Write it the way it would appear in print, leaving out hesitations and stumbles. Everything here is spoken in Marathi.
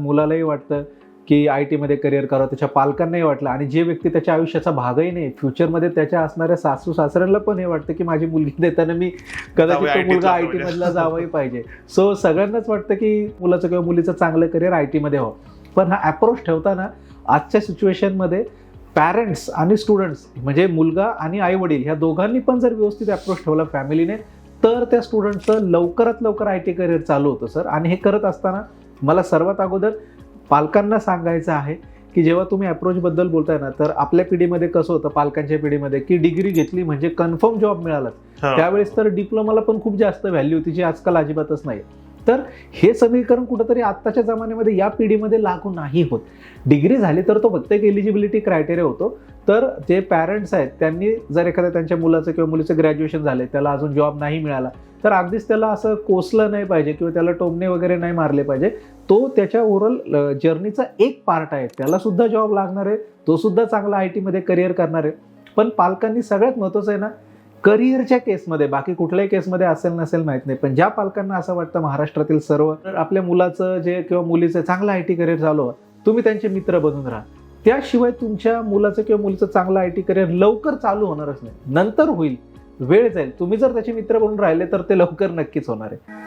मुलालाही वाटतं की IT मध्ये करिअर करावं, त्याच्या पालकांनाही वाटलं, आणि जे व्यक्ती त्याच्या आयुष्याचा भागही नाही, फ्युचरमध्ये त्याच्या असणाऱ्या सासू सासऱ्यांना पण हे वाटतं की माझी मुलगी देताना मी कदाचित तो मुलगा IT मधला जावाही पाहिजे. सो सगळ्यांनाच वाटतं की मुलाचं किंवा मुलीचं चांगलं करिअर IT मध्ये व्हावं. पण हा अप्रोच ठेवताना आजच्या सिच्युएशनमध्ये पॅरेंट्स आणि स्टुडंट्स म्हणजे मुलगा आणि आई वडील ह्या दोघांनी पण जर व्यवस्थित अप्रोच ठेवला फॅमिलीने, तर त्या स्टुडंटचं लवकरात लवकर IT करिअर चालू होतं सर. आणि हे करत असताना मला सर्वात अगोदर पालकांना सांगायचं आहे की जेव्हा तुम्ही अप्रोचबद्दल बोलताय ना, तर आपल्या पिढीमध्ये कसं होतं, पालकांच्या पिढीमध्ये, की डिग्री घेतली म्हणजे कन्फर्म जॉब मिळालाच. त्यावेळेस तर डिप्लोमाला पण खूप जास्त व्हॅल्यू होती, जी आजकाल अजिबातच नाही. तर हे समीकरण कुठंतरी आत्ताच्या जमान्यामध्ये या पिढीमध्ये लागू नाही होत. डिग्री झाली तर तो फक्त एक एलिजिबिलिटी क्रायटेरिया होतो. तर जे पॅरेंट्स आहेत त्यांनी जर एखाद्या त्यांच्या मुलाचं किंवा मुलीचं ग्रॅज्युएशन झालं, त्याला अजून जॉब नाही मिळाला, तर अगदीच त्याला असं कोसलं नाही पाहिजे किंवा त्याला टोमणे वगैरे नाही मारले पाहिजे. तो त्याच्या ओव्हरऑल जर्नीचा एक पार्ट आहे. त्याला सुद्धा जॉब लागणार आहे, तो सुद्धा चांगला IT मध्ये करिअर करणार आहे. पण पालकांनी सगळ्यात महत्त्वाचं आहे ना, करिअरच्या केसमध्ये, बाकी कुठल्याही केसमध्ये असेल नसेल माहित नाही, पण ज्या पालकांना असं वाटतं महाराष्ट्रातील सर्व आपल्या मुलाचं जे किंवा मुलीचं चांगलं IT करिअर चालू आहे, तुम्ही त्यांचे मित्र बनून राहा. त्याशिवाय तुमच्या मुलाचं किंवा मुलीचं चांगलं IT करिअर लवकर चालू होणारच नाही. नंतर होईल, वेळ जाईल. तुम्ही जर त्याचे मित्र बनून राहिले तर ते लवकर नक्कीच होणार आहे.